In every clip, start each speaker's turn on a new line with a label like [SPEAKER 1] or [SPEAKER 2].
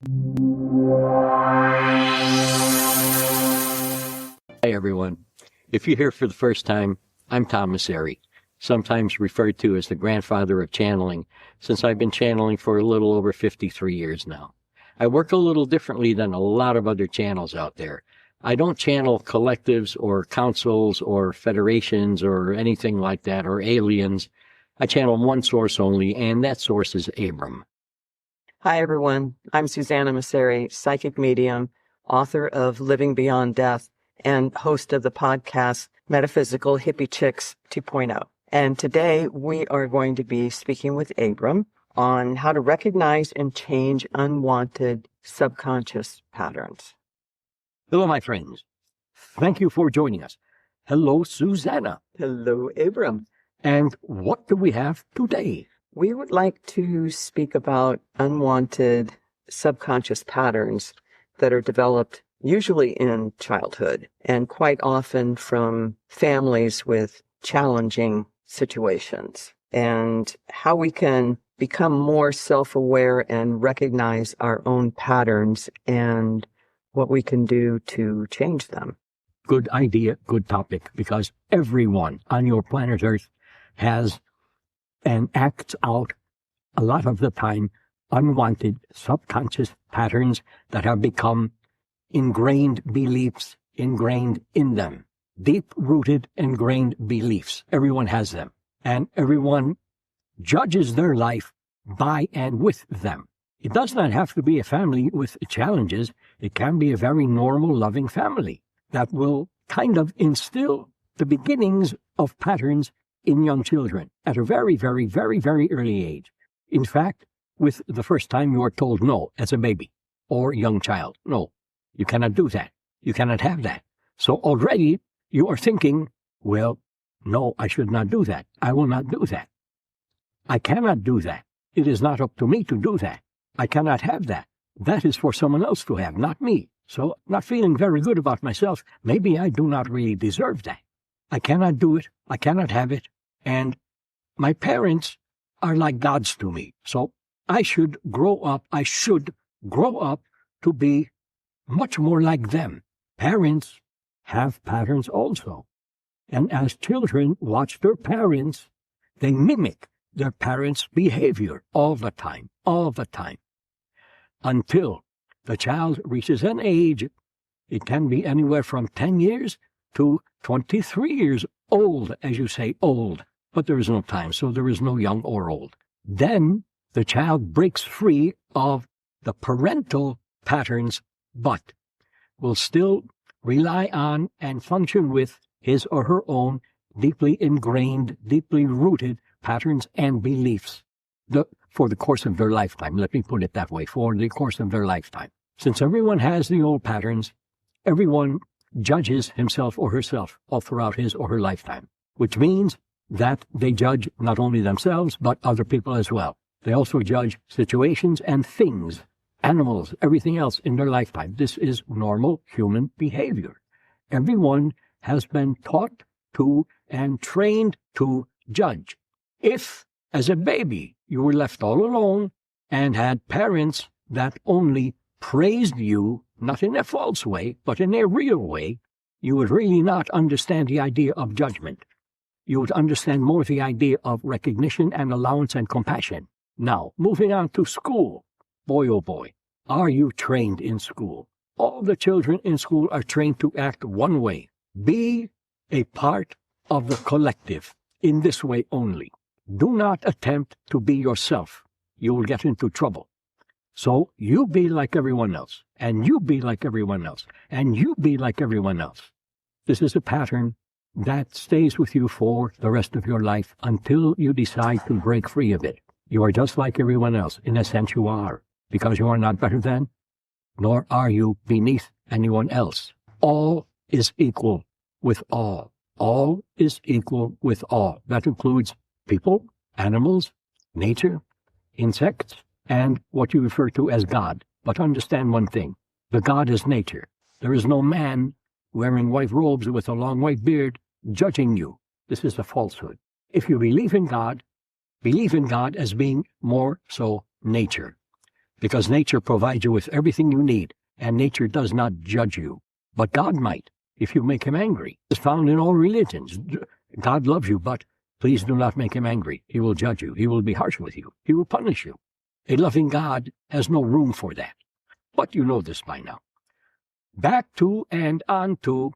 [SPEAKER 1] Hi, everyone. If you're here for the first time, I'm Tom Masseri, sometimes referred to as the grandfather of channeling, since I've been channeling for a little over 53 years now. I work a little differently than a lot of other channels out there. I don't channel collectives or councils or federations or anything like that, or aliens. I channel one source only, and that source is Abram.
[SPEAKER 2] Hi, everyone. I'm Susanna Masseri, psychic medium, author of Living Beyond Death, and host of the podcast Metaphysical Hippie Chicks 2.0. And today we are going to be speaking with Abram on how to recognize and change unwanted subconscious patterns.
[SPEAKER 1] Hello, my friends. Thank you for joining us. Hello, Susanna.
[SPEAKER 2] Hello, Abram.
[SPEAKER 1] And what do we have today?
[SPEAKER 2] We would like to speak about unwanted subconscious patterns that are developed usually in childhood and quite often from families with challenging situations, and how we can become more self-aware and recognize our own patterns and what we can do to change them.
[SPEAKER 1] Good idea, good topic, because everyone on your planet Earth has and acts out a lot of the time unwanted subconscious patterns that have become ingrained beliefs ingrained in them. Deep-rooted, ingrained beliefs. Everyone has them. And everyone judges their life by and with them. It does not have to be a family with challenges. It can be a very normal, loving family that will kind of instill the beginnings of patterns in young children at a very, very, very, very early age. In fact, with the first time you are told no as a baby or young child. No, you cannot do that. You cannot have that. So already you are thinking, well, no, I should not do that. I will not do that. I cannot do that. It is not up to me to do that. I cannot have that. That is for someone else to have, not me. So not feeling very good about myself, maybe I do not really deserve that. I cannot do it. I cannot have it. And my parents are like gods to me. So I should grow up to be much more like them. Parents have patterns also. And as children watch their parents, they mimic their parents' behavior all the time, until the child reaches an age. It can be anywhere from 10 years to 23 years old, as you say, old. But there is no time, so there is no young or old. Then the child breaks free of the parental patterns, but will still rely on and function with his or her own deeply ingrained, deeply rooted patterns and beliefs for the course of their lifetime. Let me put it that way, for the course of their lifetime. Since everyone has the old patterns, everyone judges himself or herself all throughout his or her lifetime, which means that they judge not only themselves, but other people as well. They also judge situations and things, animals, everything else in their lifetime. This is normal human behavior. Everyone has been taught to and trained to judge. If, as a baby, you were left all alone and had parents that only praised you, not in a false way, but in a real way, you would really not understand the idea of judgment. You would understand more the idea of recognition and allowance and compassion. Now, moving on to school. Boy, oh boy, are you trained in school? All the children in school are trained to act one way. Be a part of the collective in this way only. Do not attempt to be yourself. You will get into trouble. So you be like everyone else, and you be like everyone else, and you be like everyone else. This is a pattern that stays with you for the rest of your life until you decide to break free of it. You are just like everyone else. In a sense, you are, because you are not better than, nor are you beneath anyone else. All is equal with all. All is equal with all. That includes people, animals, nature, insects, and what you refer to as God. But understand one thing. The God is nature. There is no man wearing white robes with a long white beard judging you. This is a falsehood. If you believe in God as being more so nature. because nature provides you with everything you need, and nature does not judge you. But God might, if you make him angry. It's found in all religions. God loves you, but please do not make him angry. He will judge you. He will be harsh with you. He will punish you. A loving God has no room for that. But you know this by now. Back to and on to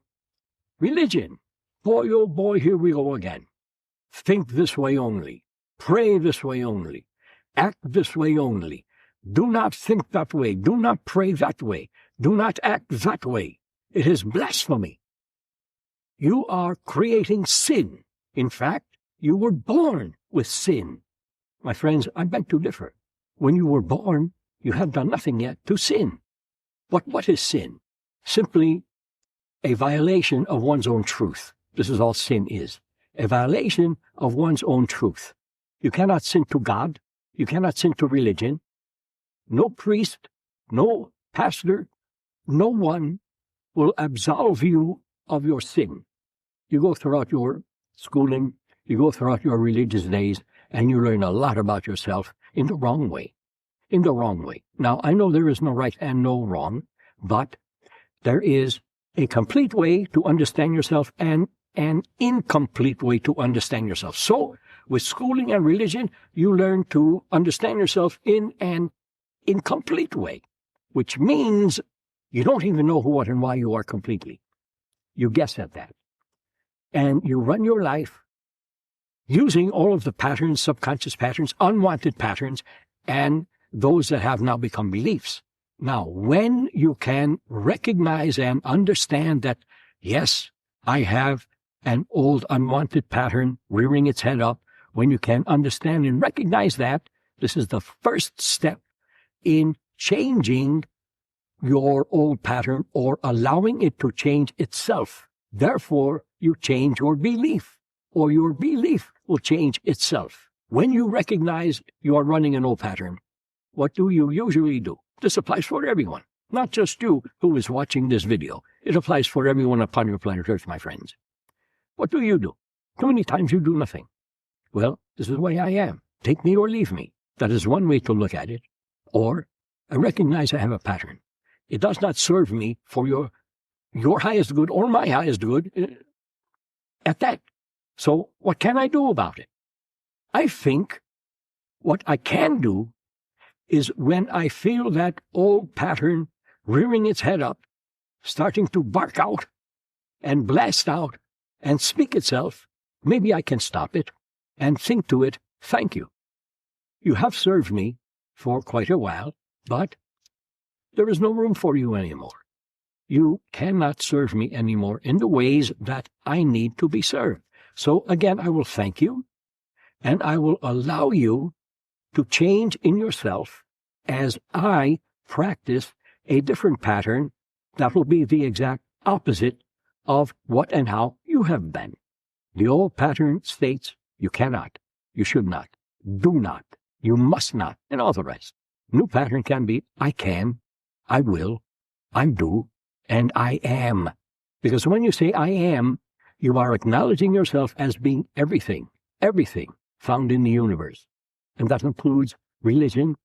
[SPEAKER 1] religion. Boy, oh boy, here we go again. Think this way only. Pray this way only. Act this way only. Do not think that way. Do not pray that way. Do not act that way. It is blasphemy. You are creating sin. In fact, you were born with sin. My friends, I beg to differ. When you were born, you had done nothing yet to sin. But what is sin? Simply a violation of one's own truth. This is all sin is. A violation of one's own truth. You cannot sin to God. You cannot sin to religion. No priest, no pastor, no one will absolve you of your sin. You go throughout your schooling, you go throughout your religious days, and you learn a lot about yourself in the wrong way. In the wrong way. Now, I know there is no right and no wrong, but there is a complete way to understand yourself and an incomplete way to understand yourself. So, with schooling and religion, you learn to understand yourself in an incomplete way, which means you don't even know who, what, and why you are completely. You guess at that. And you run your life using all of the patterns, subconscious patterns, unwanted patterns, and those that have now become beliefs. Now, when you can recognize and understand that, yes, I have an old unwanted pattern rearing its head up, when you can understand and recognize that, this is the first step in changing your old pattern or allowing it to change itself. Therefore, you change your belief, or your belief will change itself. When you recognize you are running an old pattern, what do you usually do? This applies for everyone, not just you who is watching this video. It applies for everyone upon your planet Earth, my friends. What do? Too many times you do nothing. Well, this is the way I am. Take me or leave me. That is one way to look at it. Or, I recognize I have a pattern. It does not serve me for your highest good or my highest good at that. So, what can I do about it? I think what I can do is when I feel that old pattern rearing its head up, starting to bark out and blast out and speak itself, maybe I can stop it and think to it, thank you. You have served me for quite a while, but there is no room for you anymore. You cannot serve me anymore in the ways that I need to be served. So again, I will thank you, and I will allow you to change in yourself as I practice a different pattern that will be the exact opposite of what and how you have been. The old pattern states you cannot, you should not, do not, you must not, and all the rest. New pattern can be I can, I will, I do, and I am. Because when you say I am, you are acknowledging yourself as being everything found in the universe. And that includes religion,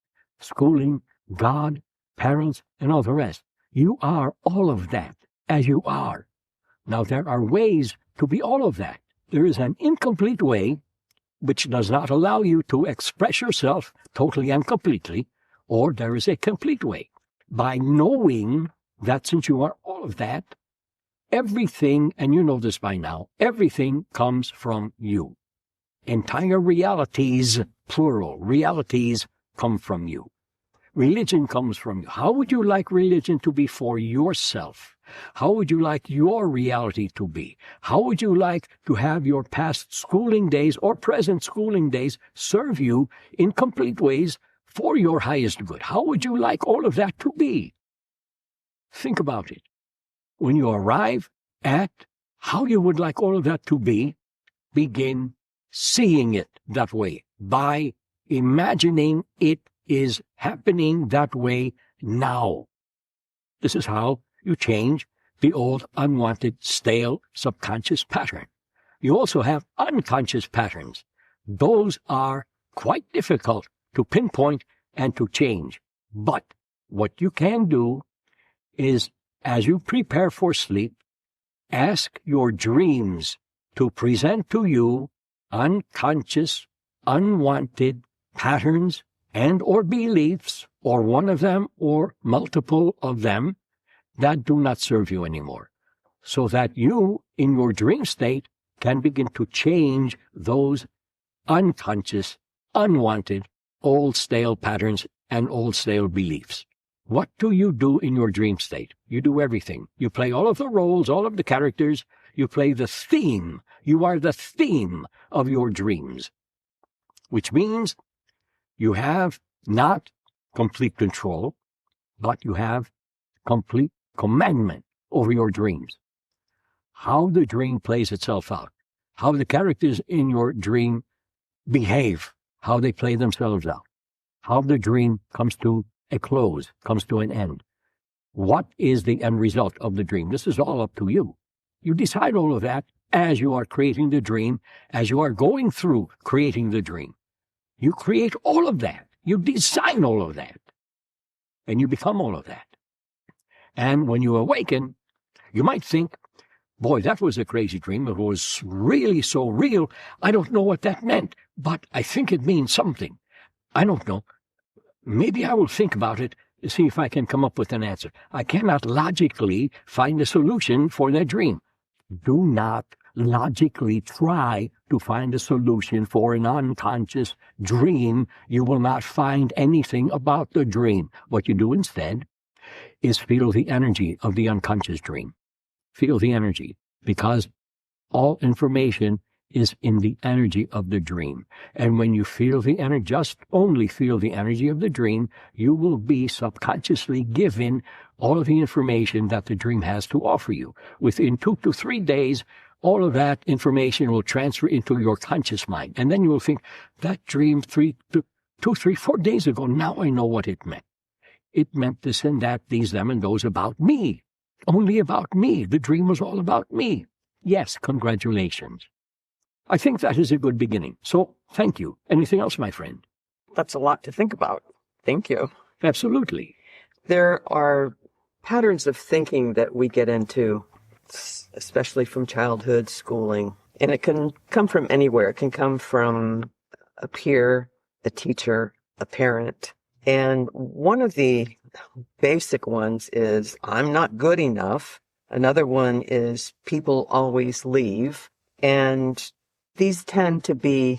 [SPEAKER 1] schooling, God, parents, and all the rest. You are all of that, as you are. Now, there are ways to be all of that. There is an incomplete way which does not allow you to express yourself totally and completely, or there is a complete way. By knowing that since you are all of that, everything, and you know this by now, everything comes from you. Entire realities, plural, realities come from you. Religion comes from you. How would you like religion to be for yourself? How would you like your reality to be? How would you like to have your past schooling days or present schooling days serve you in complete ways for your highest good? How would you like all of that to be? Think about it. When you arrive at how you would like all of that to be, begin seeing it that way by imagining it is happening that way now. This is how you change the old, unwanted, stale, subconscious pattern. You also have unconscious patterns. Those are quite difficult to pinpoint and to change. But what you can do is, as you prepare for sleep, ask your dreams to present to you unconscious, unwanted patterns and or beliefs, or one of them or multiple of them, that do not serve you anymore, so that you, in your dream state, can begin to change those unconscious, unwanted, old stale patterns and old stale beliefs. What do you do in your dream state? You do everything. You play all of the roles, all of the characters. You play the theme. You are the theme of your dreams, which means you have not complete control, but you have complete commandment over your dreams. How the dream plays itself out, how the characters in your dream behave, how they play themselves out, how the dream comes to a close, comes to an end. What is the end result of the dream? This is all up to you. You decide all of that as you are creating the dream, as you are going through creating the dream. You create all of that. You design all of that. And you become all of that. And when you awaken, you might think, boy, that was a crazy dream. It was really so real. I don't know what that meant, but I think it means something. I don't know. Maybe I will think about it to see if I can come up with an answer. I cannot logically find a solution for that dream. Do not logically try to find a solution for an unconscious dream. You will not find anything about the dream. What you do instead is feel the energy of the unconscious dream. Feel the energy, because all information is in the energy of the dream. And when you feel the energy, just only feel the energy of the dream, you will be subconsciously given all of the information that the dream has to offer you. Within 2 to 3 days, all of that information will transfer into your conscious mind. And then you will think, that dream 2, 3, 4 days ago, now I know what it meant. It meant this and that, these, them, and those about me. Only about me. The dream was all about me. Yes, congratulations. I think that is a good beginning. So, thank you. Anything else, my friend?
[SPEAKER 2] That's a lot to think about. Thank you.
[SPEAKER 1] Absolutely.
[SPEAKER 2] There are patterns of thinking that we get into, especially from childhood, schooling, and it can come from anywhere. It can come from a peer, a teacher, a parent. And one of the basic ones is, I'm not good enough. Another one is, people always leave. And these tend to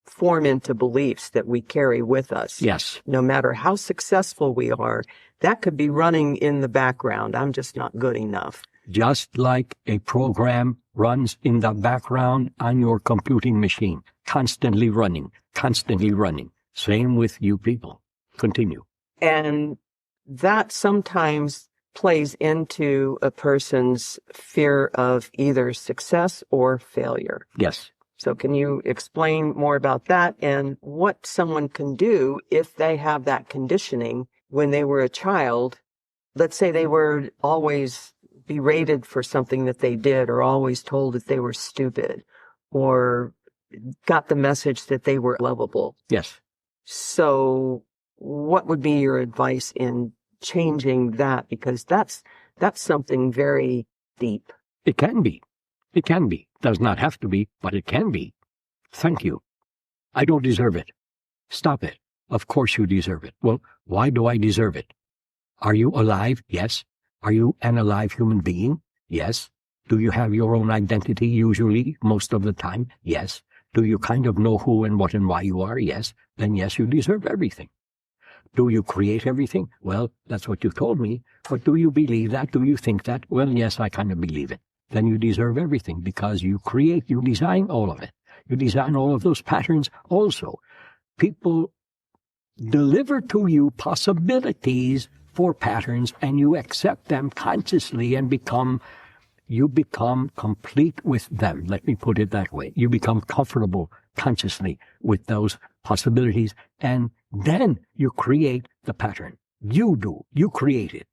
[SPEAKER 2] form into beliefs that we carry with us.
[SPEAKER 1] Yes.
[SPEAKER 2] No matter how successful we are, that could be running in the background. I'm just not good enough.
[SPEAKER 1] Just like a program runs in the background on your computing machine, constantly running, constantly running. Same with you people. Continue.
[SPEAKER 2] And that sometimes plays into a person's fear of either success or failure.
[SPEAKER 1] Yes.
[SPEAKER 2] So can you explain more about that and what someone can do if they have that conditioning when they were a child? Let's say they were always berated for something that they did, or always told that they were stupid, or got the message that they were lovable.
[SPEAKER 1] Yes.
[SPEAKER 2] So what would be your advice in changing that? Because that's something very deep.
[SPEAKER 1] It can be. It can be. Does not have to be, but it can be. Thank you. I don't deserve it. Stop it. Of course you deserve it. Well, why do I deserve it? Are you alive? Yes. Are you an alive human being? Yes. Do you have your own identity usually, most of the time? Yes. Do you kind of know who and what and why you are? Yes. Then yes, you deserve everything. Do you create everything? Well, that's what you told me. But do you believe that? Do you think that? Well, yes, I kind of believe it. Then you deserve everything, because you create, you design all of it. You design all of those patterns also. People deliver to you possibilities for patterns, and you accept them consciously and you become complete with them. Let me put it that way. You become comfortable consciously with those possibilities, and then you create the pattern. You do. You create it.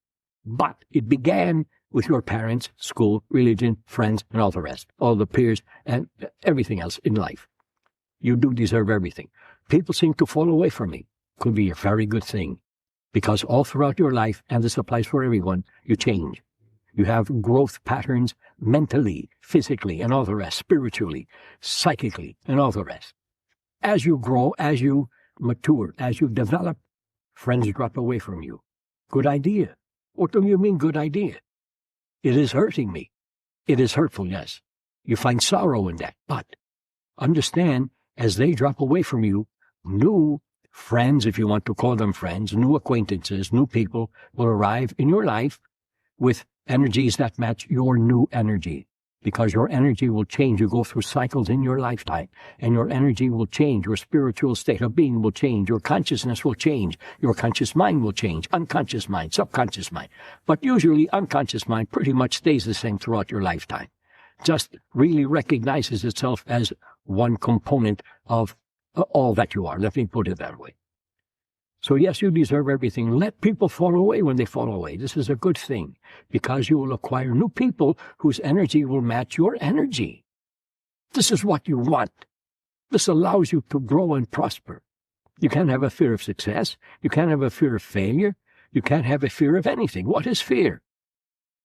[SPEAKER 1] But it began with your parents, school, religion, friends, and all the rest, all the peers, and everything else in life. You do deserve everything. People seem to fall away from me. Could be a very good thing. Because all throughout your life, and this applies for everyone, you change. You have growth patterns mentally, physically, and all the rest, spiritually, psychically, and all the rest. As you grow, as you mature, as you develop, friends drop away from you. Good idea. What do you mean, good idea? It is hurting me. It is hurtful, yes. You find sorrow in that. But understand, as they drop away from you, new friends, if you want to call them friends, new acquaintances, new people will arrive in your life with energies that match your new energy. Because your energy will change. You go through cycles in your lifetime, and your energy will change. Your spiritual state of being will change. Your consciousness will change. Your conscious mind will change. Unconscious mind, subconscious mind. But usually unconscious mind pretty much stays the same throughout your lifetime. Just really recognizes itself as one component of all that you are. Let me put it that way. So yes, you deserve everything. Let people fall away when they fall away. This is a good thing, because you will acquire new people whose energy will match your energy. This is what you want. This allows you to grow and prosper. You can't have a fear of success. You can't have a fear of failure. You can't have a fear of anything. What is fear?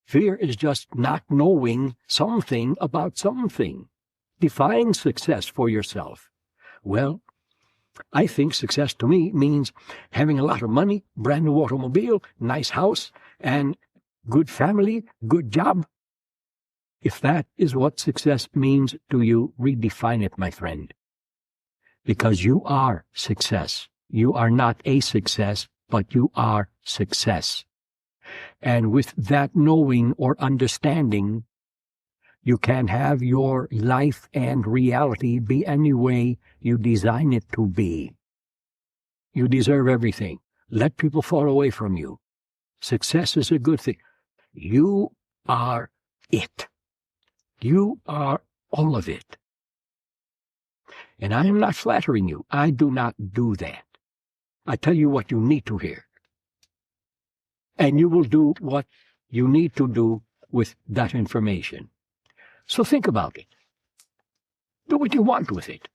[SPEAKER 1] Fear is just not knowing something about something. Define success for yourself. Well, I think success to me means having a lot of money, brand new automobile, nice house, and good family, good job. If that is what success means to you, redefine it, my friend. Because you are success. You are not a success, but you are success. And with that knowing or understanding, you can have your life and reality be any way you design it to be. You deserve everything. Let people fall away from you. Success is a good thing. You are it. You are all of it. And I am not flattering you. I do not do that. I tell you what you need to hear. And you will do what you need to do with that information. So think about it. Do what you want with it.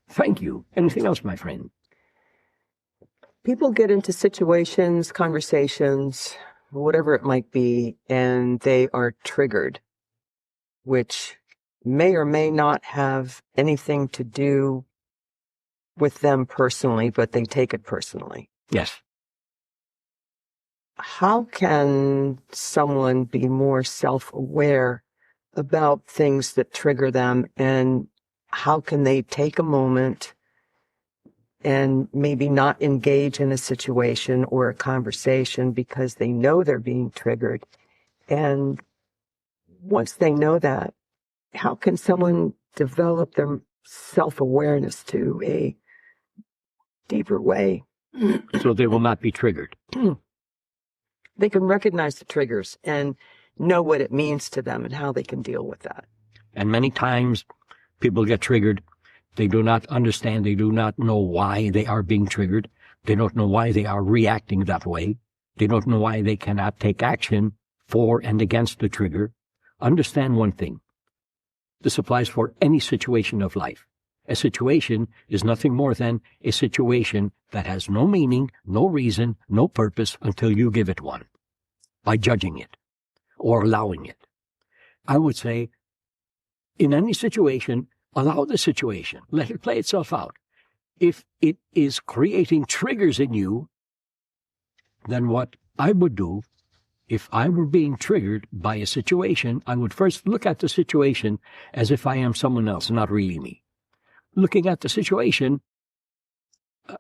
[SPEAKER 1] Thank you. Anything else, my friend?
[SPEAKER 2] People get into situations, conversations, whatever it might be, and they are triggered, which may or may not have anything to do with them personally, but they take it personally.
[SPEAKER 1] Yes.
[SPEAKER 2] How can someone be more self-aware about things that trigger them, and how can they take a moment and maybe not engage in a situation or a conversation because they know they're being triggered? And once they know that, how can someone develop their self-awareness to a deeper way?
[SPEAKER 1] So they will not be triggered.
[SPEAKER 2] They can recognize the triggers and know what it means to them and how they can deal with that.
[SPEAKER 1] And many times people get triggered. They do not understand. They do not know why they are being triggered. They don't know why they are reacting that way. They don't know why they cannot take action for and against the trigger. Understand one thing. This applies for any situation of life. A situation is nothing more than a situation that has no meaning, no reason, no purpose until you give it one by judging it or allowing it. I would say, in any situation, allow the situation. Let it play itself out. If it is creating triggers in you, then what I would do, if I were being triggered by a situation, I would first look at the situation as if I am someone else, not really me. Looking at the situation,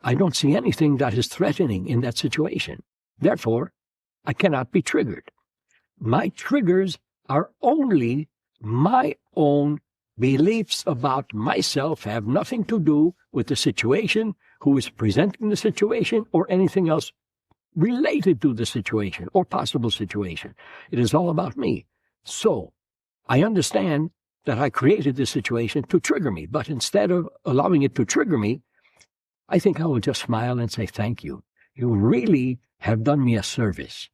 [SPEAKER 1] I don't see anything that is threatening in that situation. Therefore, I cannot be triggered. My triggers are only my own beliefs about myself, have nothing to do with the situation, who is presenting the situation, or anything else related to the situation or possible situation. It is all about me. So I understand that I created this situation to trigger me, but instead of allowing it to trigger me, I think I will just smile and say, thank you. You really have done me a service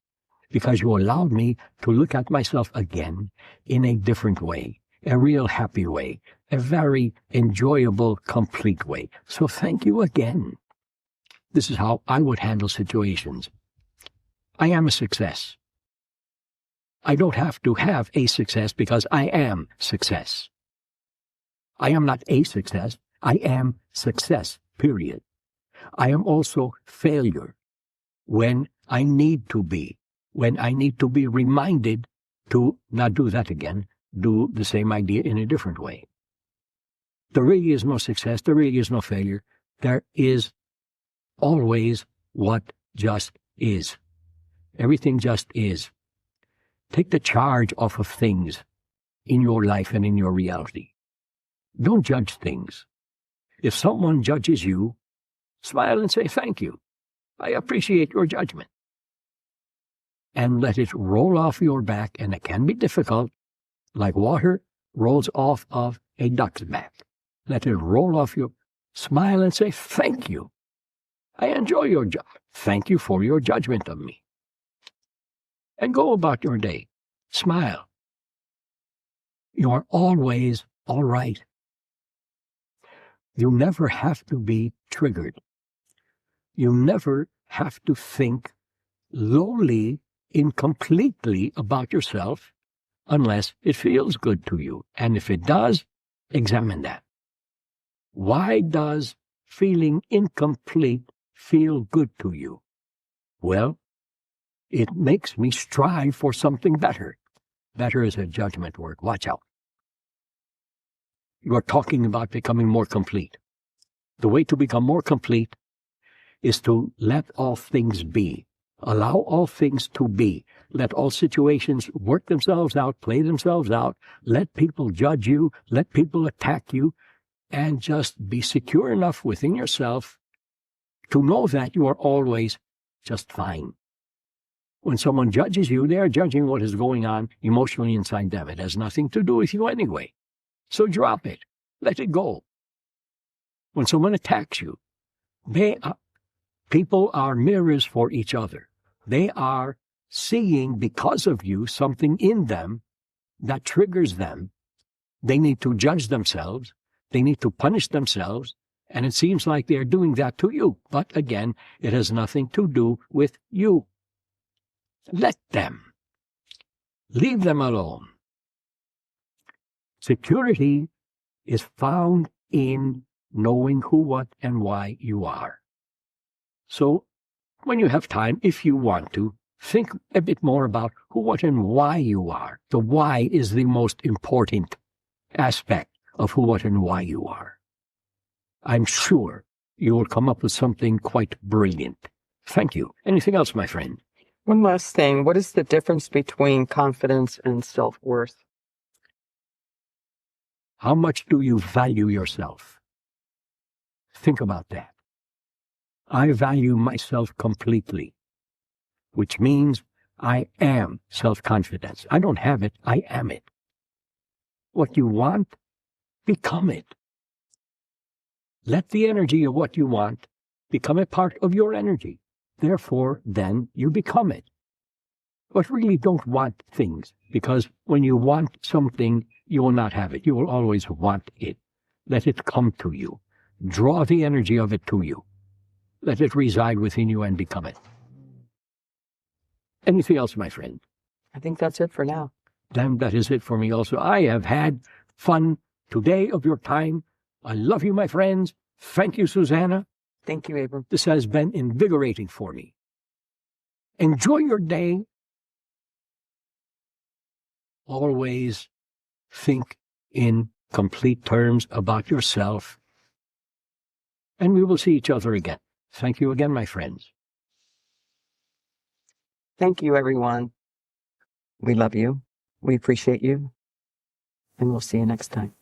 [SPEAKER 1] because you allowed me to look at myself again in a different way, a real happy way, a very enjoyable, complete way. So thank you again. This is how I would handle situations. I am a success. I don't have to have a success because I am success. I am not a success. I am success, period. I am also failure when I need to be, when I need to be reminded to not do that again, do the same idea in a different way. There really is no success. There really is no failure. There is always what just is. Everything just is. Take the charge off of things in your life and in your reality. Don't judge things. If someone judges you, smile and say, thank you. I appreciate your judgment. And let it roll off your back, and it can be difficult, like water rolls off of a duck's back. Let it roll off your... Smile and say, thank you. I enjoy your job. Thank you for your judgment of me. And go about your day. Smile. You are always all right. You never have to be triggered. You never have to think lowly, incompletely about yourself unless it feels good to you. And if it does, examine that. Why does feeling incomplete feel good to you? Well, it makes me strive for something better. Better is a judgment word. Watch out. You are talking about becoming more complete. The way to become more complete is to let all things be. Allow all things to be. Let all situations work themselves out, play themselves out. Let people judge you. Let people attack you. And just be secure enough within yourself to know that you are always just fine. When someone judges you, they are judging what is going on emotionally inside them. It has nothing to do with you anyway. So drop it. Let it go. When someone attacks you, people are mirrors for each other. They are seeing, because of you, something in them that triggers them. They need to judge themselves. They need to punish themselves. And it seems like they are doing that to you. But again, it has nothing to do with you. Let them. Leave them alone. Security is found in knowing who, what, and why you are. So, when you have time, if you want to, think a bit more about who, what, and why you are. The why is the most important aspect of who, what, and why you are. I'm sure you will come up with something quite brilliant. Thank you. Anything else, my friend?
[SPEAKER 2] One last thing. What is the difference between confidence and self-worth?
[SPEAKER 1] How much do you value yourself? Think about that. I value myself completely, which means I am self-confidence. I don't have it, I am it. What you want, become it. Let the energy of what you want become a part of your energy. Therefore, then you become it. But really don't want things, because when you want something, you will not have it. You will always want it. Let it come to you. Draw the energy of it to you. Let it reside within you and become it. Anything else, my friend?
[SPEAKER 2] I think that's it for now.
[SPEAKER 1] Then that is it for me also. I have had fun today of your time. I love you, my friends. Thank you, Susanna.
[SPEAKER 2] Thank you, Abram.
[SPEAKER 1] This has been invigorating for me. Enjoy your day. Always think in complete terms about yourself. And we will see each other again. Thank you again, my friends.
[SPEAKER 2] Thank you, everyone. We love you. We appreciate you. And we'll see you next time.